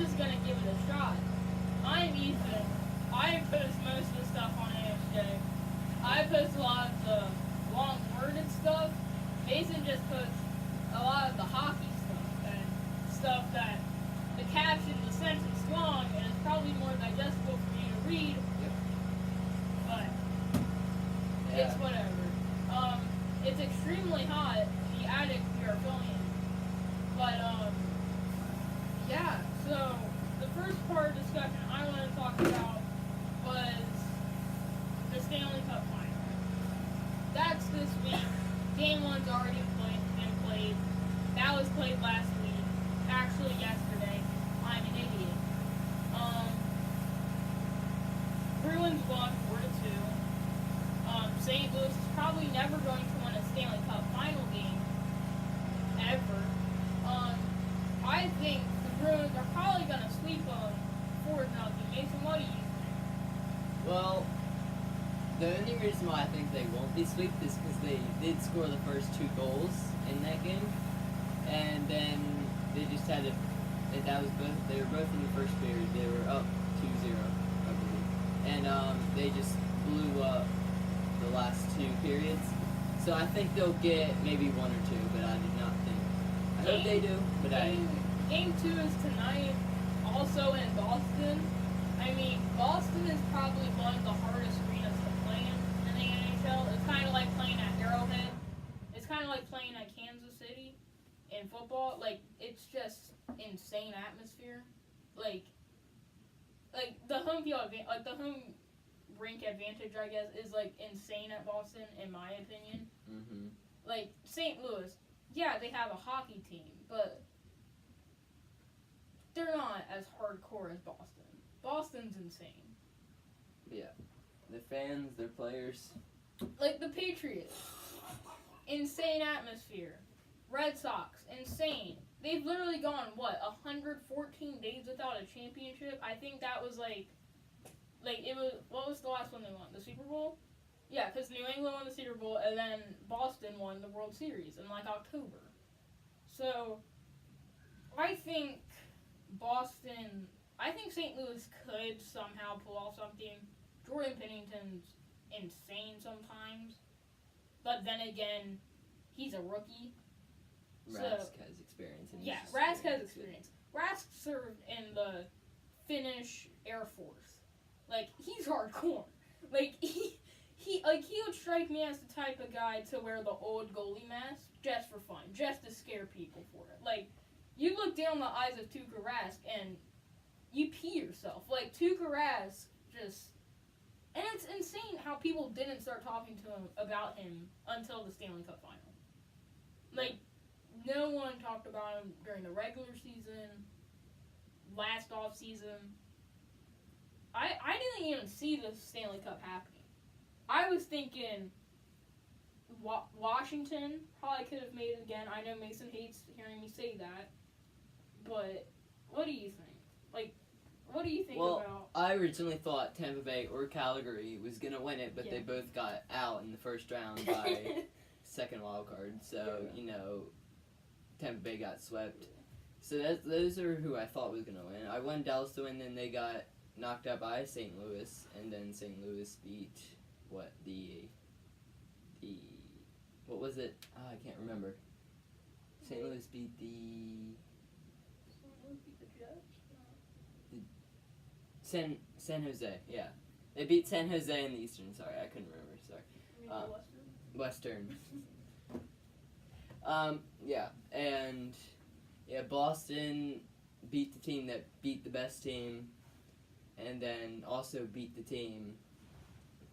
just gonna give it a shot. I'm Ethan. I post most of the stuff on ASJ. I post a lot of the long worded stuff. Mason just posts a lot of the hockey stuff and stuff that the caption, the sentence long, and it's probably more digestible for you to read. Yep. But Yeah. it's whatever. It's extremely hot in the attic we are filming in. But yeah. So the first part of the discussion I wanted to talk about was the Stanley Cup final. That's this week. Game 1's already been played. That was played last week. Actually, yesterday. I'm an idiot. Bruins won 4-2. St. Louis is probably never going to win a Stanley Cup final game. Ever. I think the Bruins are probably going to sweep them 4-0. Mason, what do you think? Well, the only reason why I think they won't be swept is because they did score the first 2 goals in that game, and then they just had to. That was both. They were both in the first period. They were up 2-0, I believe, and they just blew up the last 2 periods. So I think they'll get maybe 1 or 2, but I do not think. I hope they do, but Game 2 is tonight, also in Boston. I mean, Boston is probably one of the hardest arenas to play in the NHL. It's kind of like playing at Arrowhead. It's kind of like playing at Kansas City in football. Like, it's just insane atmosphere. Like the home field, like the home rink advantage, I guess, is like insane at Boston, in my opinion. Mm-hmm. Like St. Louis, yeah, they have a hockey team, but they're not as hardcore as Boston. Boston's insane. Yeah, their fans, their players. Like the Patriots, insane atmosphere. Red Sox, insane. They've literally gone 114 days without a championship. I think that was like it was. What was the last one they won? The Super Bowl? Yeah, because New England won the Super Bowl, and then Boston won the World Series in October. So I think Boston. I think St. Louis could somehow pull off something. Jordan Pennington's insane sometimes, but then again, he's a rookie. Rask has experience. And Rask has experience. Rask served in the Finnish Air Force. Like, he's hardcore. Like, he would strike me as the type of guy to wear the old goalie mask just for fun, just to scare people for it. Like, you look down the eyes of Tuukka Rask and you pee yourself. Like, Tuukka Rask just... And it's insane how people didn't start talking to him about him until the Stanley Cup final. Like, no one talked about him during the regular season, last off season. I didn't even see the Stanley Cup happening. I was thinking Washington probably could have made it again. I know Mason hates hearing me say that, but what do you think? Like, what do you think about... I originally thought Tampa Bay or Calgary was going to win it, but they both got out in the first round by second wild card. So, Tampa Bay got swept. So those are who I thought was going to win. I wanted Dallas to win, then they got knocked out by St. Louis, and then St. Louis beat, what was it? Oh, I can't remember. St. Louis beat the... San Jose, yeah. They beat San Jose in the Eastern, sorry, I couldn't remember, sorry. You mean Western. Boston beat the team that beat the best team, and then also beat the team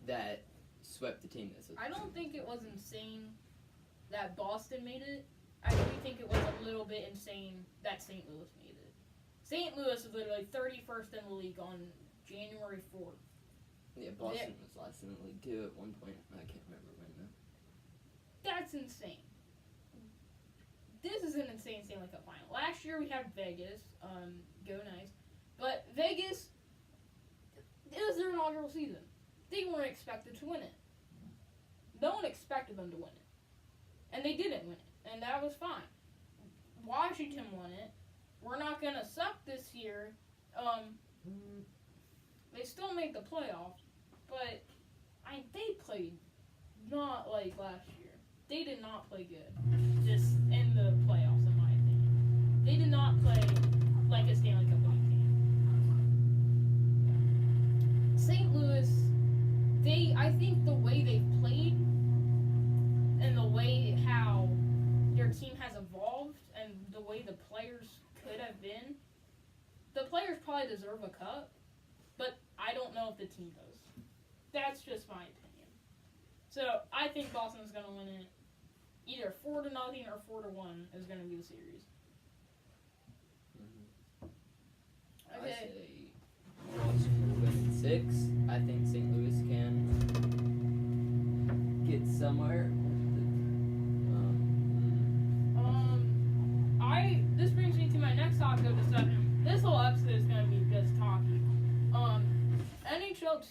that swept the team that swept. I don't think it was insane that Boston made it. I really think it was a little bit insane that St. Louis made it. St. Louis was literally 31st in the league on January 4th. Yeah, Boston was last in the league too at one point. I can't remember when though. That's insane. This is an insane Stanley Cup final. Last year we had Vegas, go nice. But Vegas, it was their inaugural season. They weren't expected to win it. No one expected them to win it. And they didn't win it. And that was fine. Washington won it. we're not gonna suck this year. They still make the playoffs, but they played not like last year. They did not play good, just in the playoffs, in my opinion. They did not play like a Stanley Cup winning team. St. Louis, I think the way they've played and the way how their team has evolved and the way the players could have been, the players probably deserve a cup, but I don't know if the team does. That's just my opinion. So I think Boston's going to win it. Either 4-0 or 4-1 is going to be the series. Mm-hmm. Okay. I say Boston will win in 6. I think St. Louis can get somewhere. This brings me to my next topic of discussion. This whole episode is going to be just talking. NHL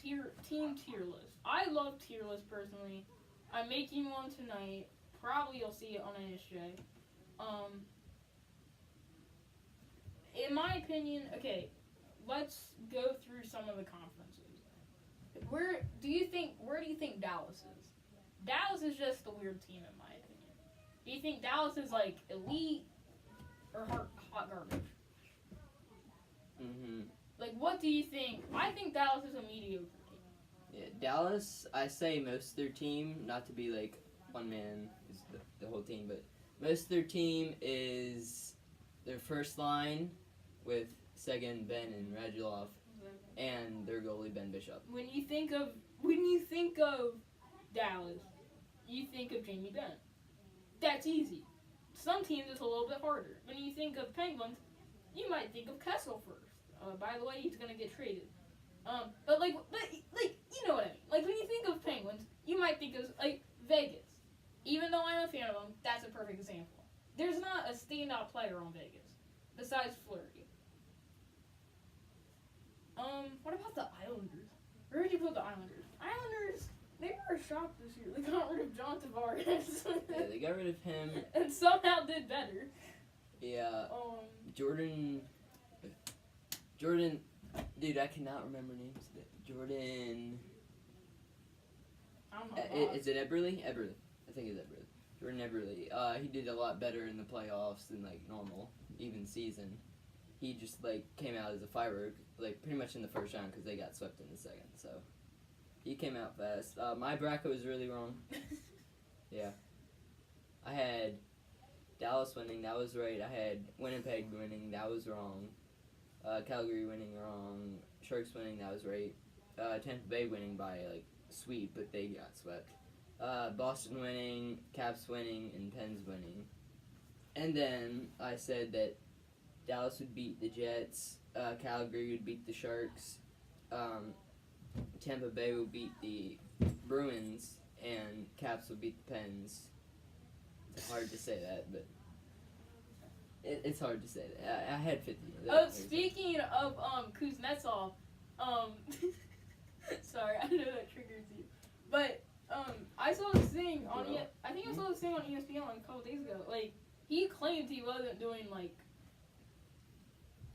team tier list. I love tier lists personally. I'm making one tonight. Probably you'll see it on ASJ. In my opinion, okay, let's go through some of the conferences. Where do you think Dallas is? Dallas is just a weird team in my opinion. Do you think Dallas is like elite or hot garbage? Mm-hmm. Like, what do you think? I think Dallas is a mediocre team. Yeah, Dallas, I say most of their team, not to be like one man is the whole team, but most of their team is their first line with Seguin, Ben, and Radulov, and their goalie Ben Bishop. When you think of Dallas, you think of Jamie Benn. That's easy. Some teams it's a little bit harder. When you think of Penguins, you might think of Kessel first. By the way, he's gonna get traded. But you know what I mean. Like when you think of Penguins, you might think of like Vegas. Even though I'm a fan of them, that's a perfect example. There's not a standout player on Vegas besides Fleury. What about the Islanders? Where would you put the Islanders? Islanders, they were shocked this year. They got rid of John Tavares. Yeah, they got rid of him. And somehow did better. Yeah. Jordan, dude, I cannot remember names. Jordan. I don't know. Is it Eberle? Eberle. I think it's Eberle. Jordan Eberle. He did a lot better in the playoffs than like normal, even season. He just like came out as a firework, like pretty much in the first round because they got swept in the second. So he came out fast. My bracket was really wrong. Yeah. I had Dallas winning. That was right. I had Winnipeg winning. That was wrong. Calgary winning wrong. Sharks winning. That was right. Tampa Bay winning by like sweep, but they got swept. Boston winning, Caps winning, and Pens winning. And then I said that Dallas would beat the Jets, Calgary would beat the Sharks, Tampa Bay would beat the Bruins, and Caps would beat the Pens. It's hard to say that, but it's hard to say that. I had 50. Speaking of Kuznetsov, sorry, I know that triggers you, but I saw this thing on I think I saw this thing on ESPN a couple days ago. Like he claimed he wasn't doing like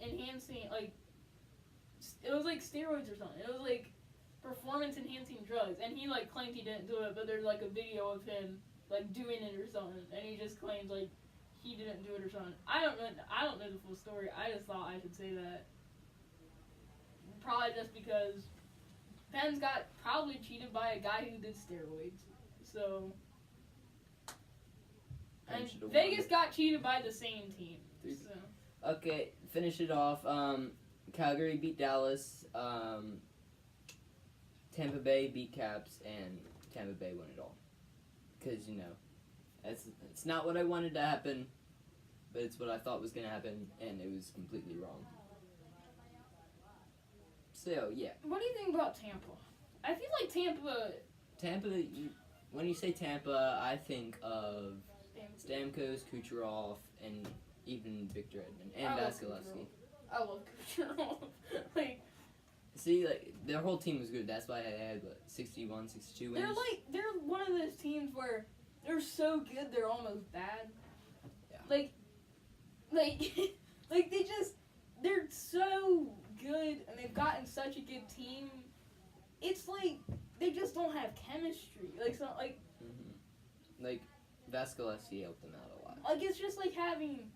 enhancing, like it was like steroids or something. It was like performance enhancing drugs, and he like claimed he didn't do it, but there's like a video of him like doing it or something, and he just claims like he didn't do it or something. I don't know the full story. I just thought I should say that. Probably just because Penn's got probably cheated by a guy who did steroids. So and Vegas got cheated by the same team. So. Okay, finish it off. Calgary beat Dallas. Tampa Bay beat Caps, and Tampa Bay won it all. Because, you know, it's not what I wanted to happen, but it's what I thought was going to happen, and it was completely wrong. So, yeah. What do you think about Tampa? I feel like Tampa, when you say Tampa, I think of Stamkos, Kucherov, and even Victor Edmond, and Vasilevsky. I love Kucherov. Like, see, like, their whole team was good. That's why they had, 61, 62 wins? They're one of those teams where they're so good they're almost bad. Yeah. Like, they team, it's like they just don't have chemistry. Like, it's not like Like, Vasilevsky helped them out a lot. like it's just like having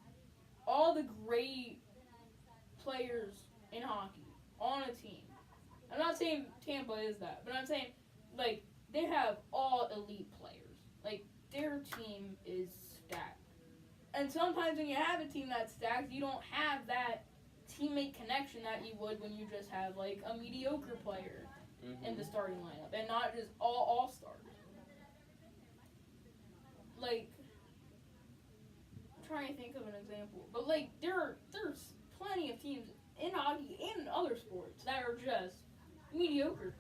all the great players in hockey on a team. I'm not saying Tampa is that, but I'm saying like they have all elite players. Like their team is stacked. And sometimes when you have a team that's stacked, you don't have that teammate connection that you would when you just have like a mediocre player in the starting lineup and not just all stars. Like, I'm trying to think of an example, but like there's plenty of teams in hockey and in other sports that are just mediocre.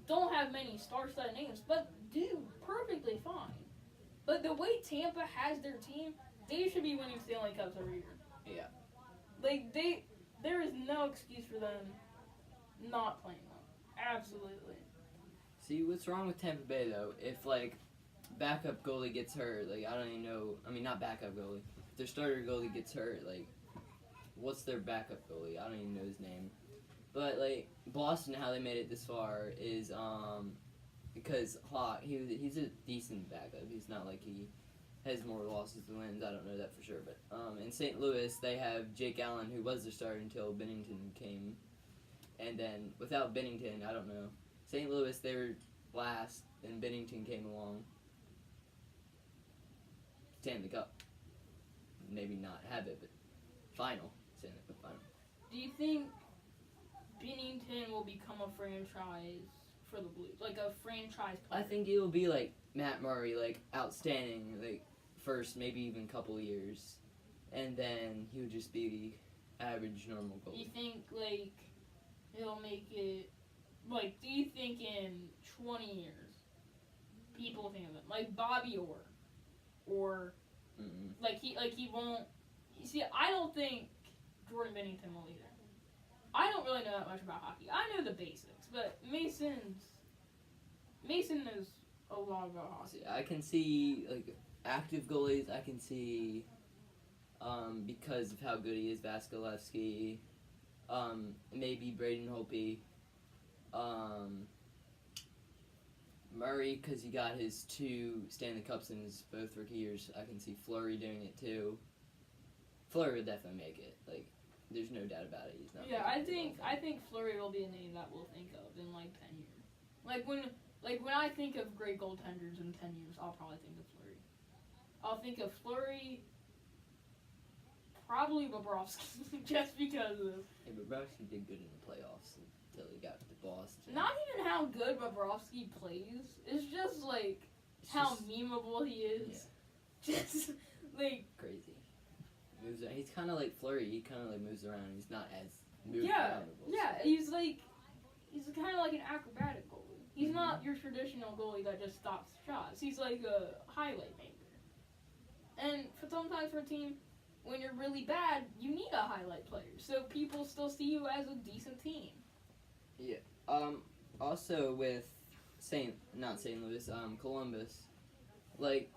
Don't have many star-studded names, but do perfectly fine. But the way Tampa has their team, they should be winning Stanley Cups every year. Yeah. Like there is no excuse for them not playing them. Absolutely. See, what's wrong with Tampa Bay, though? If, like, backup goalie gets hurt, like, I don't even know. I mean, not backup goalie. If their starter goalie gets hurt, like, what's their backup goalie? I don't even know his name. But, like, Boston, how they made it this far is, because Hawk, he's a decent backup. He's not like he has more losses than wins. I don't know that for sure. But, in St. Louis, they have Jake Allen, who was their starter until Binnington came. And then, without Binnington, I don't know. St. Louis, they were last, and Binnington came along. Stanley Cup. Maybe not have it, but final. Stanley Cup final. Do you think Binnington will become a franchise for the Blues? Like a franchise player? I think it will be like Matt Murray, like outstanding, like first maybe even couple years. And then he would just be the average normal goalie. You think like he'll make it like do you think in 20 years people think of him like Bobby Orr or like he won't you see I don't think Jordan Binnington will either. I don't really know that much about hockey. I know the basics, but Mason knows a lot about hockey. See, I can see like active goalies. I can see because of how good he is, Vasilevsky. Maybe Braden Holtby. Murray, because he got his 2 Stanley Cups in his both rookie years. I can see Fleury doing it too. Fleury would definitely make it. Like, there's no doubt about it. He's not. Yeah, I think Fleury will be a name that we'll think of in like 10 years. Like when I think of great goaltenders in 10 years, I'll probably think of Fleury. I'll think of Fleury. Probably Bobrovsky, just because of... Yeah, Bobrovsky did good in the playoffs until he got to Boston. Not even how good Bobrovsky plays. It's just, like, how memeable he is. Yeah. Just, like... Crazy. Moves around. He's kind of like Fleury. He kind of, like, moves around. He's not as moved around. Yeah, he's, like... He's kind of like an acrobatic goalie. He's not your traditional goalie that just stops shots. He's, like, a highlight maker. And sometimes for a team... When you're really bad, you need a highlight player, so people still see you as a decent team. Yeah. Also with not St. Louis, Columbus, like,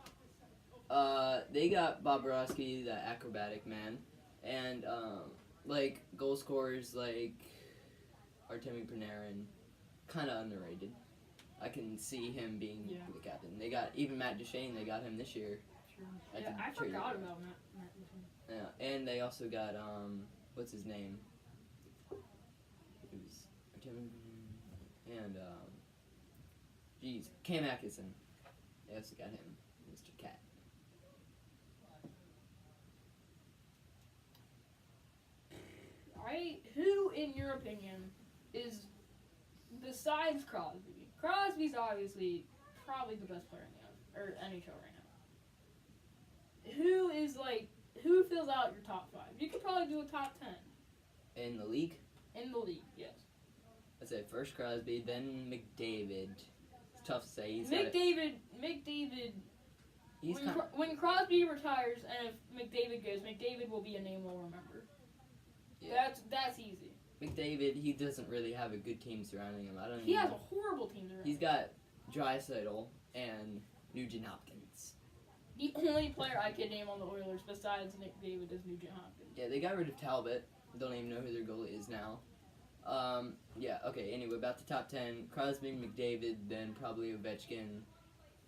they got Bobrovsky, the acrobatic man, and like goal scorers like Artemi Panarin, kind of underrated. I can see him being the captain. They got even Matt Duchene. They got him this year. Sure. Yeah, I forgot about Matt Duchene. Yeah, and they also got what's his name? It was and Cam Atkinson. They also got him, Mr. Cat. Who, in your opinion, is besides Crosby? Crosby's obviously probably the best player in the NHL right now. Who is like? Who fills out your top 5? You could probably do a top 10. In the league? In the league, yes. I'd say first Crosby, then McDavid. It's tough to say. McDavid. When Crosby retires and if McDavid goes, McDavid will be a name we'll remember. Yeah. That's easy. McDavid, he doesn't really have a good team surrounding him. He has a horrible team surrounding him. He's got Draisaitl and Nugent Hopkins. The only player I can name on the Oilers besides Nick David is Nugent Hopkins. Yeah, they got rid of Talbot. Don't even know who their goalie is now. Yeah, okay, anyway, about the top 10. Crosby, McDavid, then probably Ovechkin,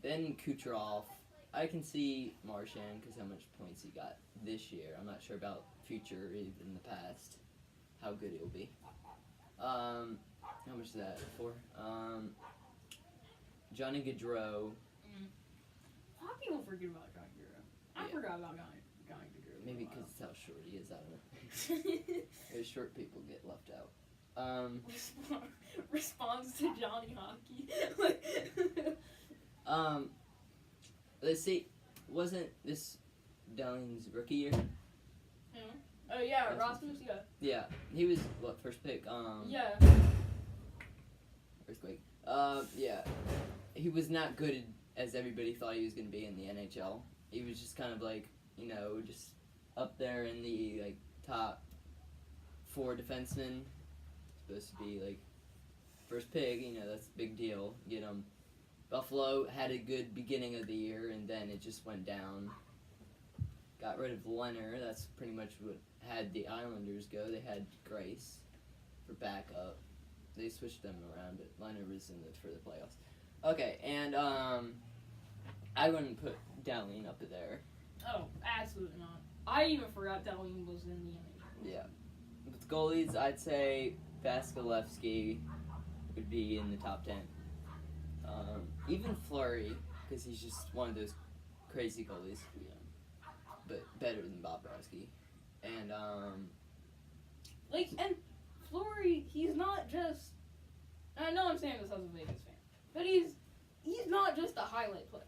then Kucherov. I can see Marchand because how much points he got this year. I'm not sure about future, even the past, how good he'll be. How much is that for? Johnny Gaudreau. A lot of people forget about Johnny Gaudreau. I forgot about Johnny Gaudreau. Maybe because it's how short he is, I don't know. Those short people get left out. Responds to Johnny Hockey. Let's see. Wasn't this Delling's rookie year? Oh yeah, Rasmus. Yeah. Yeah, he was what, first pick? Yeah. Earthquake. Yeah, he was not good as everybody thought he was going to be in the NHL. He was just kind of like, just up there in the like top 4 defensemen. Supposed to be like first pick, that's a big deal. Get him. Buffalo had a good beginning of the year, and then it just went down. Got rid of Leonard. That's pretty much what had the Islanders go. They had Grace for backup. They switched them around, but Leonard was for the playoffs. Okay, and I wouldn't put Dowling up there. Oh, absolutely not. I even forgot Dowling was in the NHL. Yeah. With goalies, I'd say Vasilevsky would be in the top 10. Even Fleury, because he's just one of those crazy goalies, but better than Bobrovsky. And and Fleury, he's not just. I know I'm saying this as a Vegas fan, but he's not just a highlight player.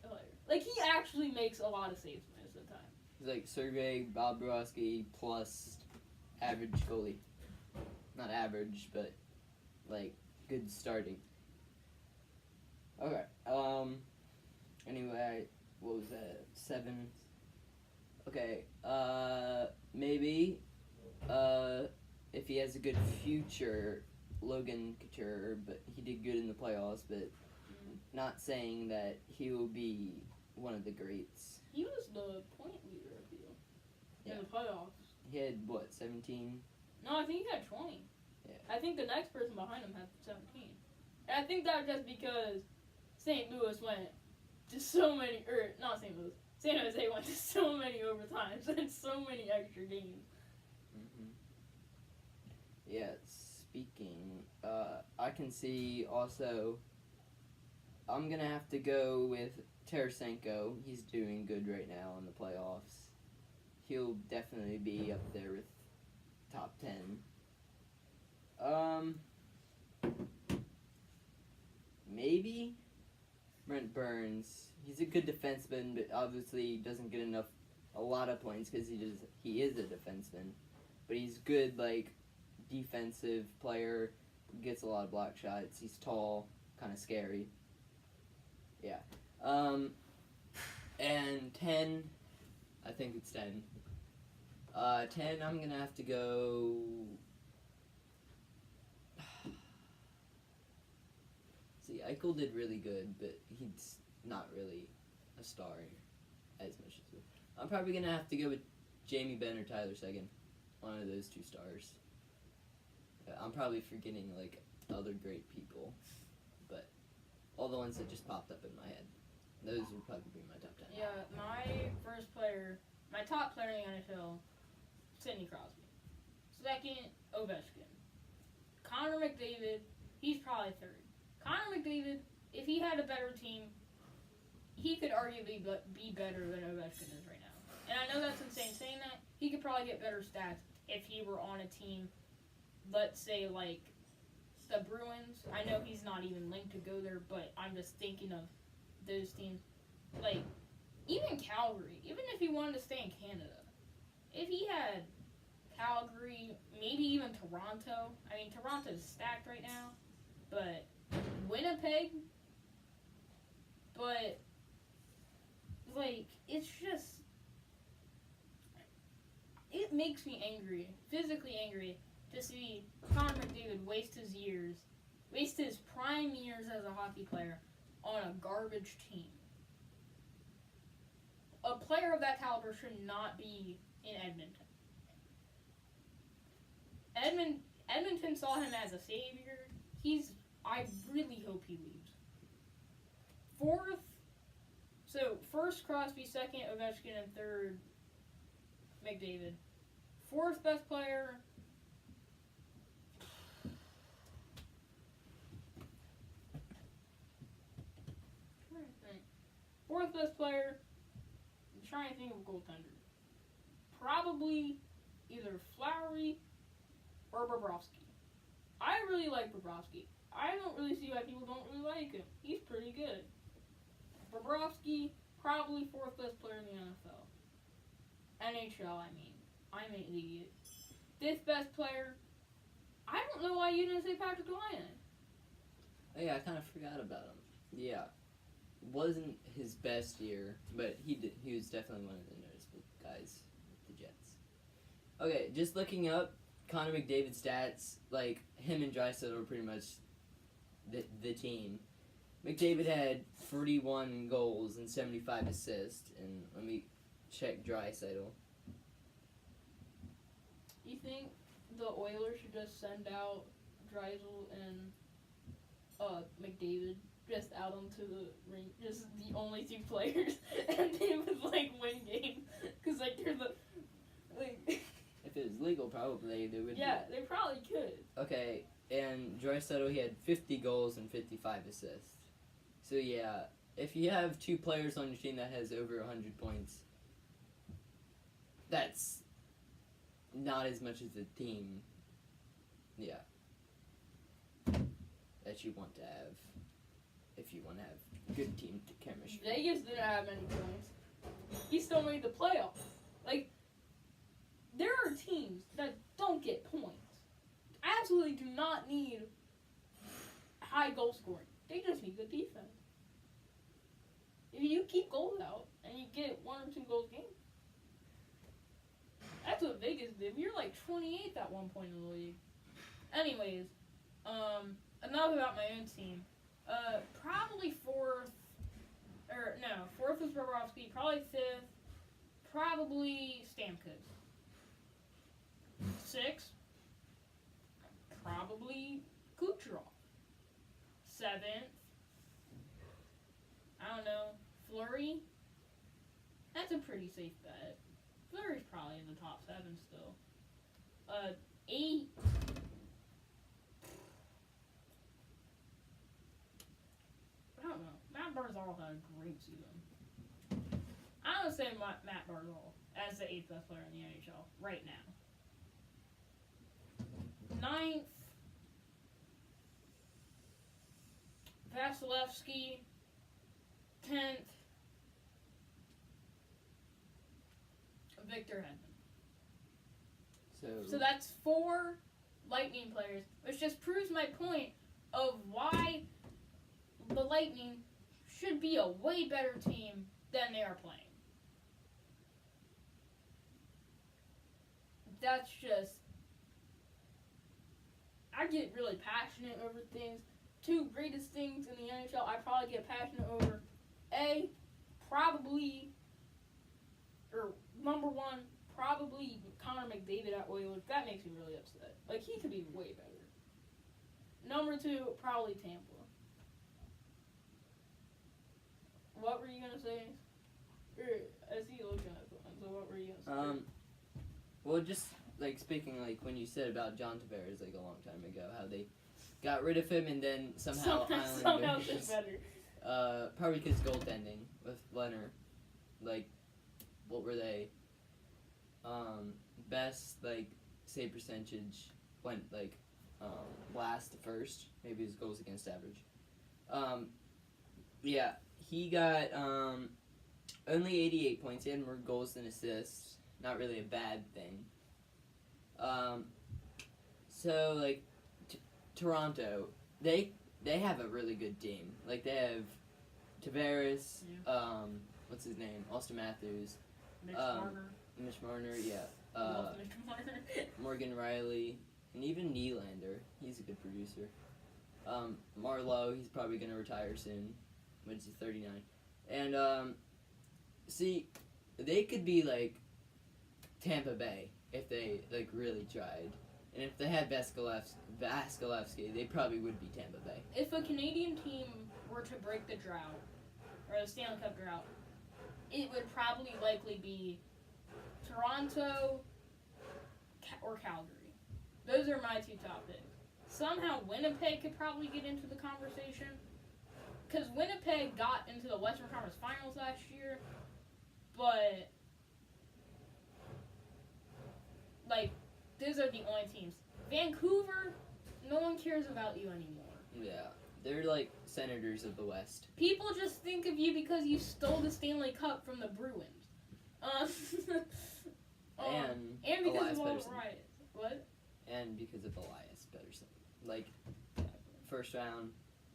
Like, he actually makes a lot of saves most of the time. He's like Sergei Bobrovsky plus average goalie. Not average, but like good starting. Okay. Anyway, what was that? 7. Okay. Maybe. If he has a good future, Logan Couture, but he did good in the playoffs. But not saying that he will be one of the greats. He was the point leader, I feel, in the playoffs. He had what, 17? No, I think he had 20. Yeah. I think the next person behind him had 17. And I think that was just because St. Louis went to so many, or not St. Louis, San Jose went to so many overtimes and so many extra games. Yeah, speaking, I can see also, I'm going to have to go with Tarasenko. He's doing good right now in the playoffs. He'll definitely be up there with top 10. Maybe Brent Burns. He's a good defenseman, but obviously doesn't get a lot of points because he is a defenseman. But he's good, like, defensive player. Gets a lot of block shots. He's tall, kind of scary. Yeah. And 10, I think it's 10. 10, I'm going to have to go. See, Eichel did really good, but he's not really a star as much as we. I'm probably going to have to go with Jamie Benn or Tyler Seguin. One of those 2 stars. I'm probably forgetting, like, other great people, but all the ones that just popped up in my head. Those would probably be my top 10. Yeah, my top player in the NHL, Sidney Crosby. Second, Ovechkin. Connor McDavid, he's probably third. Connor McDavid, if he had a better team, he could arguably be better than Ovechkin is right now. And I know that's insane saying that. He could probably get better stats if he were on a team, let's say, like the Bruins. I know he's not even linked to go there, but I'm just thinking of those teams. Like, even Calgary, even if he wanted to stay in Canada, if he had Calgary, maybe even Toronto. I mean, Toronto's stacked right now, but Winnipeg, but, like, it's just, it makes me angry, physically angry, to see Connor McDavid waste his prime years as a hockey player on a garbage team. A player of that caliber should not be in Edmonton. Edmonton saw him as a savior. I really hope he leaves. First Crosby, second Ovechkin, and third McDavid. Fourth best player. Fourth best player. I'm trying to think of a goaltender. Probably either Fleury or Bobrovsky. I really like Bobrovsky. I don't really see why people don't really like him. He's pretty good. Bobrovsky, probably fourth best player in the NFL. NHL, I mean. I'm an idiot. Fifth best player. I don't know why you didn't say Patrick Laine. Oh, yeah, I kind of forgot about him. Yeah. Wasn't his best year, but he was definitely one of the noticeable guys with the Jets. Okay, just looking up Connor McDavid's stats, like, him and Draisaitl were pretty much the team. McDavid had 41 goals and 75 assists, and let me check Draisaitl. You think the Oilers should just send out Draisaitl and McDavid just out onto the ring, just the only two players, and they would like win games because like they're the like. If it was legal, probably they would. Yeah, they probably could. Okay, and Draisaitl, he had 50 goals and 55 assists. So yeah, if you have two players on your team that has over 100 points, that's not as much as a team. Yeah. That you want to have. If you want to have good team chemistry. Vegas didn't have any points. He still made the playoffs. Like, there are teams that don't get points. Absolutely do not need high goal scoring. They just need good defense. If you keep goals out and you get 1 or 2 goals a game, that's what Vegas did. We were like 28th at one point in the league. Anyways, enough about my own team. Probably fourth was Bobrovsky, probably fifth, probably Stamkos. Sixth, probably Kucherov. Seventh, I don't know, Fleury. That's a pretty safe bet. Fleury's probably in the top 7 still. 8. I don't know. Matt Barzal had a great season. I'm going to say Matt Barzal as the 8th best player in the NHL right now. 9th, Vasilevsky. 10th, Victor Hedman. So that's 4 Lightning players, which just proves my point of why the Lightning should be a way better team than they are playing. That's just... I get really passionate over things. 2 greatest things in the NHL I probably get passionate over. Number 1, probably Connor McDavid at Oilers. That makes me really upset. Like, he could be way better. Number 2, probably Tampa. What were you going to say? I see you looking at something, so what were you going to say? Well, just, like, speaking, like, when you said about John Tavares, like, a long time ago, how they got rid of him and then somehow did better. Probably because goaltending with Leonard. Like, what were they? Best, like, save percentage went, like, last to first. Maybe his goals against average. Yeah, he got only 88 points. He had more goals than assists. Not really a bad thing. So, like, Toronto, they have a really good team. Like, they have Tavares, what's his name? Austin Matthews. Mitch Marner, yeah. Morgan Riley, and even Nylander. He's a good producer. Marlowe, he's probably going to retire soon, when he's 39. And, see, they could be, like, Tampa Bay if they, like, really tried. And if they had Vasilevsky, they probably would be Tampa Bay. If a Canadian team were to break the drought, or the Stanley Cup drought, it would probably likely be Toronto or Calgary. Those are my two top picks. Somehow Winnipeg could probably get into the conversation, because Winnipeg got into the Western Conference Finals last year, but like, those are the only teams. Vancouver, no one cares about you anymore. Yeah, they're like Senators of the West. People just think of you because you stole the Stanley Cup from the Bruins. And because Elias of all the Pettersson. riots. What? And because of Elias Pettersson. Like, first round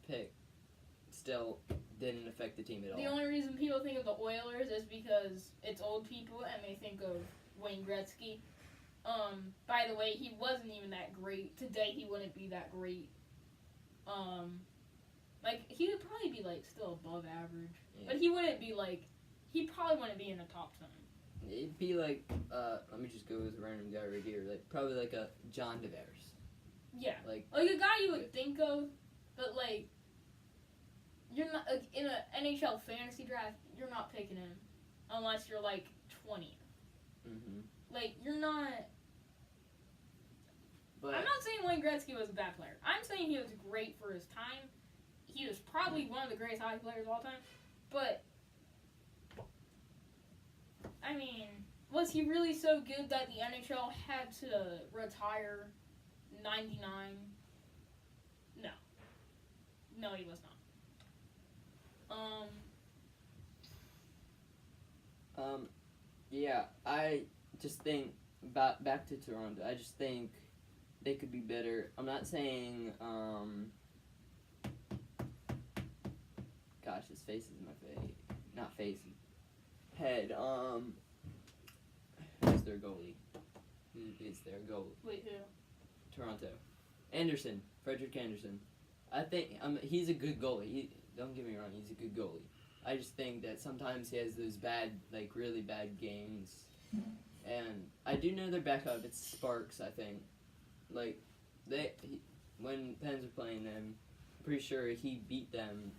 pick still didn't affect the team at all. The only reason people think of the Oilers is because it's old people and they think of Wayne Gretzky. By the way, he wasn't even that great. Today he wouldn't be that great. Like, he would probably be, like, still above average. Yeah. But he wouldn't be, like, he probably wouldn't be in the top 10. It'd be like, let me just go with a random guy right here. Like, probably like a John Tavares. Yeah. Like a guy you would think of, but, like, you're not, like, in an NHL fantasy draft, you're not picking him unless you're, like, 20th. Mm-hmm. Like, you're not... But I'm not saying Wayne Gretzky was a bad player. I'm saying he was great for his time. He was probably one of the greatest hockey players of all time. But, I mean, was he really so good that the NHL had to retire 99? No. No, he was not. Yeah, I just think, back to Toronto, I just think they could be better. I'm not saying, gosh, his face is in my face. Not face, head. Who's their goalie? Who is their goalie? Wait, who? Toronto. Anderson. Frederick Anderson. I think, he's a good goalie. Don't get me wrong, he's a good goalie. I just think that sometimes he has those bad, like, really bad games. And I do know their backup, it's Sparks, I think. Like, when Pens were playing them, I'm pretty sure he beat them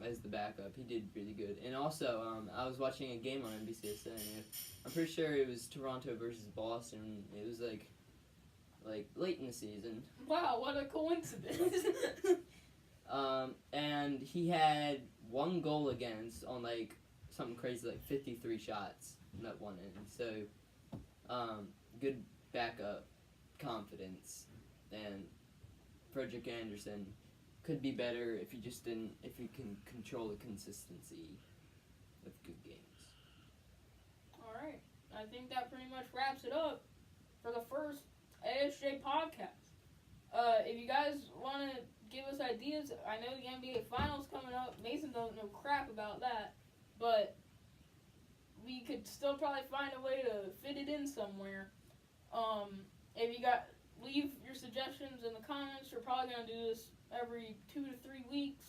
as the backup. He did really good. And also, I was watching a game on NBC yesterday. I'm pretty sure it was Toronto versus Boston. It was like late in the season. Wow, what a coincidence. And he had one goal against on like something crazy like 53 shots in that one inning. So, good backup, confidence, and Frederick Anderson could be better if he can control the consistency of good games. Alright, I think that pretty much wraps it up for the first ASJ podcast. If you guys want to give us ideas, I know the NBA Finals coming up. Mason don't know crap about that, but we could still probably find a way to fit it in somewhere. If you leave your suggestions in the comments. We're probably going to do this every 2 to 3 weeks.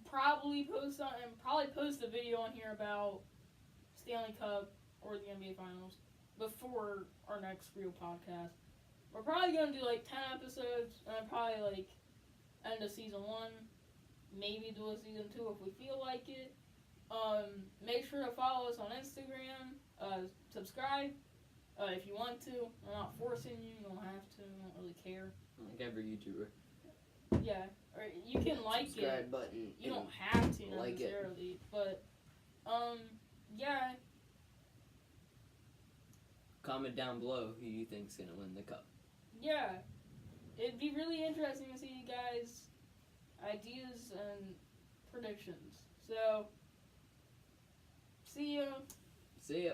Probably post a video on here about Stanley Cup or the NBA Finals before our next real podcast. We're probably going to do like 10 episodes, and probably like end of season 1. Maybe do a season 2 if we feel like it. Make sure to follow us on Instagram. Subscribe if you want to. I'm not forcing you. You don't have to. I don't really care. Like every YouTuber. Yeah. Or you can like Subscribe it. button. You don't have to like necessarily. But, yeah. Comment down below who you think's going to win the cup. Yeah. It'd be really interesting to see you guys' ideas and predictions. So, see ya. See ya.